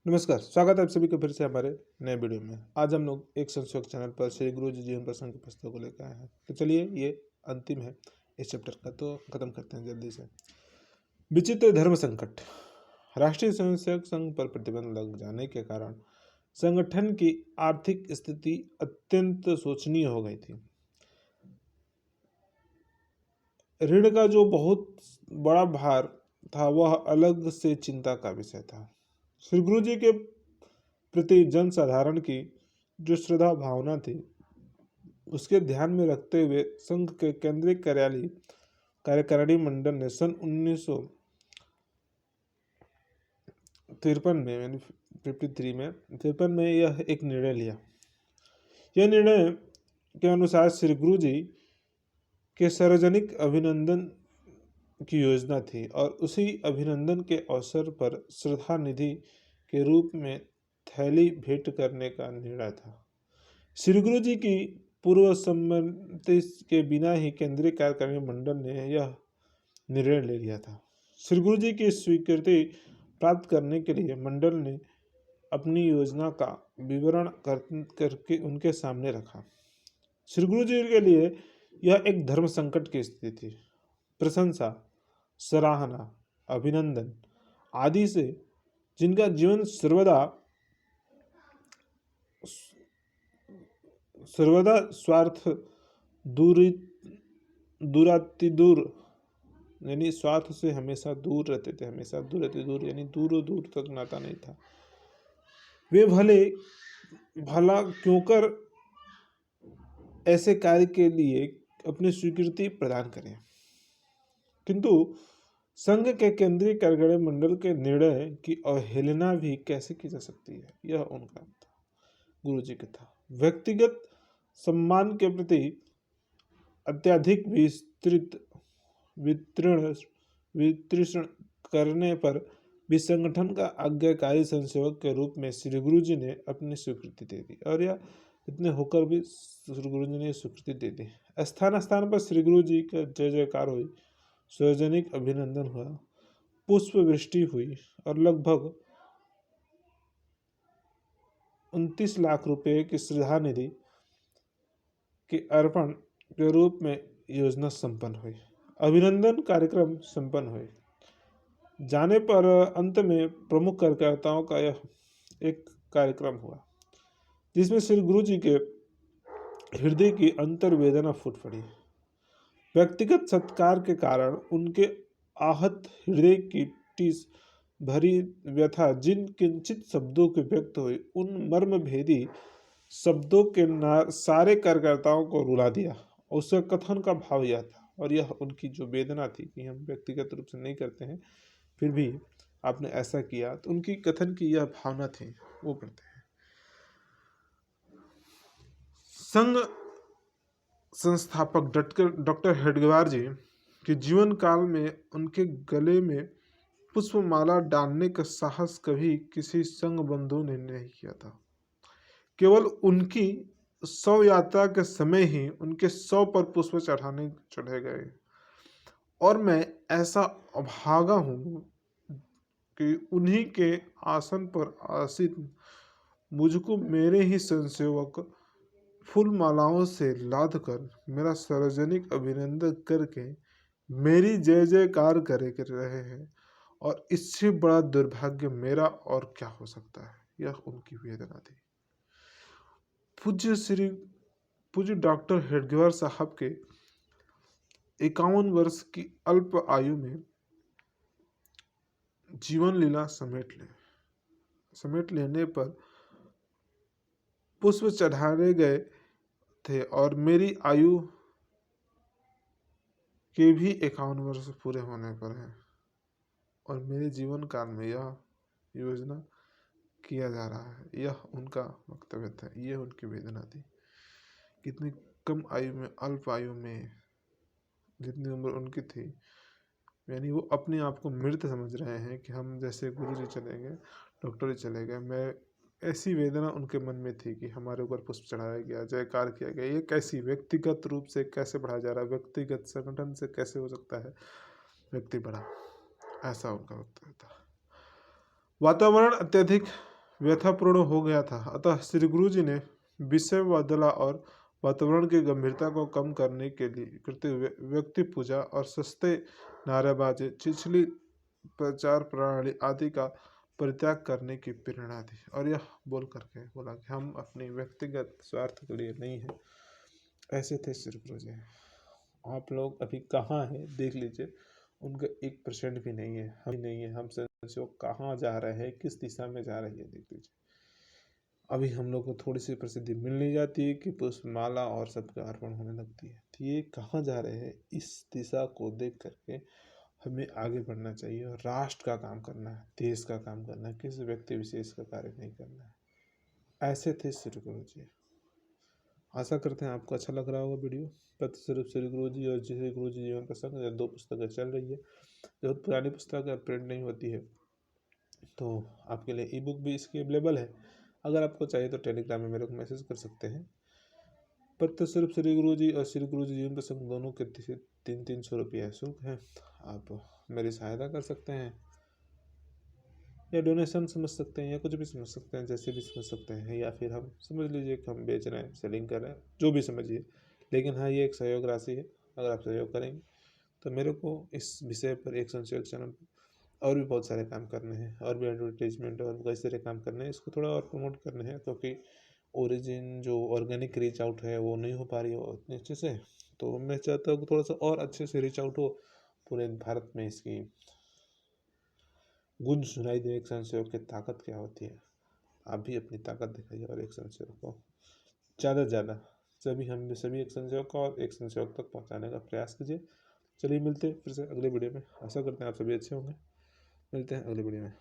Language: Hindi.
नमस्कार, स्वागत है आप सभी का फिर से हमारे नए वीडियो में। आज हम लोग एक संशोधक चैनल पर श्री गुरु जी जीवन प्रसंग की पुस्तक को लेकर आए हैं। तो चलिए, ये अंतिम है इस चैप्टर का, तो खत्म करते हैं जल्दी से। विचित्र धर्म संकट। राष्ट्रीय स्वयंसेवक संघ पर प्रतिबंध लग जाने के कारण संगठन की आर्थिक स्थिति अत्यंत शोचनीय हो गई थी। ऋण का जो बहुत बड़ा भार था वह अलग से चिंता का विषय था। श्री गुरु जी के प्रति जन साधारण की जो श्रद्धा भावना थी उसके ध्यान में रखते हुए संघ के केंद्रीय कार्यकारिणी मंडल ने सन 1953 में यानी 53 में यह एक निर्णय लिया। यह निर्णय के अनुसार श्री गुरु जी के सार्वजनिक अभिनंदन की योजना थी और उसी अभिनंदन के अवसर पर श्रद्धा निधि के रूप में थैली भेंट करने का निर्णय था। श्री गुरु जी की पूर्व सम्मति के बिना ही केंद्रीय कार्यकारिणी मंडल ने यह निर्णय ले लिया था। श्री गुरु जी की स्वीकृति प्राप्त करने के लिए मंडल ने अपनी योजना का विवरण करके उनके सामने रखा। श्री गुरु जी के लिए यह एक धर्म संकट की स्थिति थी। प्रशंसा, सराहना, अभिनंदन आदि से जिनका जीवन सर्वदा स्वार्थ दूरातिदूर यानी स्वार्थ से हमेशा दूर रहते थे, हमेशा दूर यानी दूर दूर तक नाता नहीं था। वे भला क्यों कर ऐसे कार्य के लिए अपनी स्वीकृति प्रदान करें, किंतु संघ के केंद्रीय कार्यकारिणी मंडल के निर्णय की अवहेलना भी कैसे की जा सकती है, यह उनका था, गुरु जी का था। व्यक्तिगत सम्मान के प्रति अत्यधिक वितरण करने पर भी संगठन का आज्ञाकारी संसेवक के रूप में श्री गुरु जी ने अपनी स्वीकृति दे दी। और यह इतने होकर भी श्री गुरु जी ने स्वीकृति दे दी। स्थान स्थान पर श्री गुरु जी का जय जयकार हुई, सार्वजनिक अभिनंदन हुआ, पुष्प वृष्टि हुई और लगभग 29 लाख रुपए की श्रद्धा निधि के अर्पण के रूप में योजना संपन्न हुई। अभिनंदन कार्यक्रम संपन्न हुए जाने पर अंत में प्रमुख कार्यकर्ताओं का यह एक कार्यक्रम हुआ जिसमें श्री गुरु जी के हृदय की अंतर्वेदना फूट पड़ी। व्यक्तिगत सत्कार के कारण उनके आहत हृदय की टीस भरी व्यथा जिन किंचित शब्दों के व्यक्त हुई, उन मर्म भेदी शब्दों के सारे कार्यकर्ताओं को रुला दिया। उसका कथन का भाव यह था, और यह उनकी जो वेदना थी कि हम व्यक्तिगत रूप से नहीं करते हैं, फिर भी आपने ऐसा किया, तो उनकी कथन की यह भावना थी, वो पढ़ते हैं। संघ संस्थापक डॉक्टर हेडगेवार जी के जीवन काल में उनके गले में पुष्पमाला डालने का साहस कभी किसी संघ बंधु ने नहीं किया था। केवल उनकी शव यात्रा के समय ही उनके शव पर पुष्प चढ़े गए। और मैं ऐसा अभागा हूँ कि उन्हीं के आसन पर आसीन मुझको मेरे ही संसेवक फूल मालाओं से लाद कर मेरा सार्वजनिक अभिनंदन करके मेरी जय जयकार कर रहे हैं, और इससे बड़ा दुर्भाग्य मेरा और क्या हो सकता है। यह उनकी वेदना थी। पूज्य डॉक्टर हेडगेवार साहब के 51 वर्ष की अल्प आयु में जीवन लीला समेट लेने पर पुष्प चढ़ाए गए थे, और मेरी आयु के भी 51 वर्ष पूरे होने पर है, और मेरे जीवन काल में यह योजना किया जा रहा है। यह उनका वक्तव्य था, यह उनकी वेदना थी। कितनी कम आयु में, अल्प आयु में, जितनी उम्र उनकी थी, यानी वो अपने आप को मृत समझ रहे हैं कि हम जैसे गुरु जी चले गए, डॉक्टर जी चले गए। मैं ऐसी वेदना उनके मन में थी कि हमारे ऊपर पुष्प चढ़ाया गया, जयकार किया गया, ये कैसी व्यक्तिगत रूप से कैसे बढ़ाया जा रहा है, व्यक्तिगत संगठन से कैसे हो सकता है व्यक्ति बड़ा, ऐसा उनका वक्तव्य था। वातावरण अत्यधिक व्यथापूर्ण हो गया था। अतः श्री गुरु जी ने विषय बदला और वातावरण की गंभीरता को कम करने के लिए करते हुए व्यक्ति पूजा और सस्ते नारेबाजी, छिछली प्रचार प्रणाली आदि का परित्याग करने की प्रेरणा दी। और यह बोल करके बोला कि हम अपने व्यक्तिगत स्वार्थ के लिए नहीं है। ऐसे थे श्री गुरु जी। आप लोग अभी कहाँ हैं देख लीजिए, उनका 1% भी नहीं है, हम नहीं है। हम संन्यासियों कहाँ जा रहे हैं, किस दिशा में जा रही है देख लीजिए। अभी हम लोग को थोड़ी सी प्रसिद्धि मिलने जाती है कि पुष्पमाला और सबका अर्पण होने लगती है, तो ये कहाँ जा रहे हैं, इस दिशा को देख करके हमें आगे बढ़ना चाहिए और राष्ट्र का काम करना है, देश का काम करना है, किसी व्यक्ति विशेष का कार्य नहीं करना है। ऐसे थे श्री गुरु जी। आशा करते हैं आपको अच्छा लग रहा होगा वीडियो। पत्र स्वरूप श्री गुरु जी और श्री गुरु जी जीवन प्रसंग, ये 2 पुस्तकें चल रही है। बहुत पुरानी पुस्तक है, प्रिंट नहीं होती है, तो आपके लिए ई बुक भी इसकी अवेलेबल है। अगर आपको चाहिए तो टेलीग्राम में मेरे को मैसेज कर सकते हैं। पत्र स्वरूप श्री गुरु जी और श्री गुरु जी जीवन प्रसंग दोनों के 300 रुपया शुल्क है। आप मेरी सहायता कर सकते हैं, या डोनेशन समझ सकते हैं, या कुछ भी समझ सकते हैं, जैसे भी समझ सकते हैं, या फिर हम समझ लीजिए कि हम बेच रहे हैं, सेलिंग कर रहे हैं, जो भी समझिए। लेकिन हाँ, ये एक सहयोग राशि है। अगर आप सहयोग करेंगे तो मेरे को इस विषय पर एक संशोधक चैनल और भी बहुत सारे काम करने हैं, और भी एडवर्टीजमेंट और कई सारे काम करने हैं। इसको थोड़ा और प्रमोट करने हैं, क्योंकि ओरिजिन जो ऑर्गेनिक रीच आउट है वो नहीं हो पा रही है उतने अच्छे से। तो मैं चाहता हूँ कि थोड़ा सा और अच्छे से रीच आउट हो, पूरे भारत में इसकी गूंज सुनाई दे। एक स्वयंसेवक की ताकत क्या होती है, आप भी अपनी ताकत दिखाइए और एक स्वयंसेवक को ज़्यादा से ज़्यादा सभी एक स्वयंसेवक को और एक स्वयंसेवक तक पहुँचाने का प्रयास कीजिए। चलिए मिलते हैं फिर से अगले वीडियो में। आशा करते हैं आप सभी अच्छे होंगे। मिलते हैं अगले वीडियो में।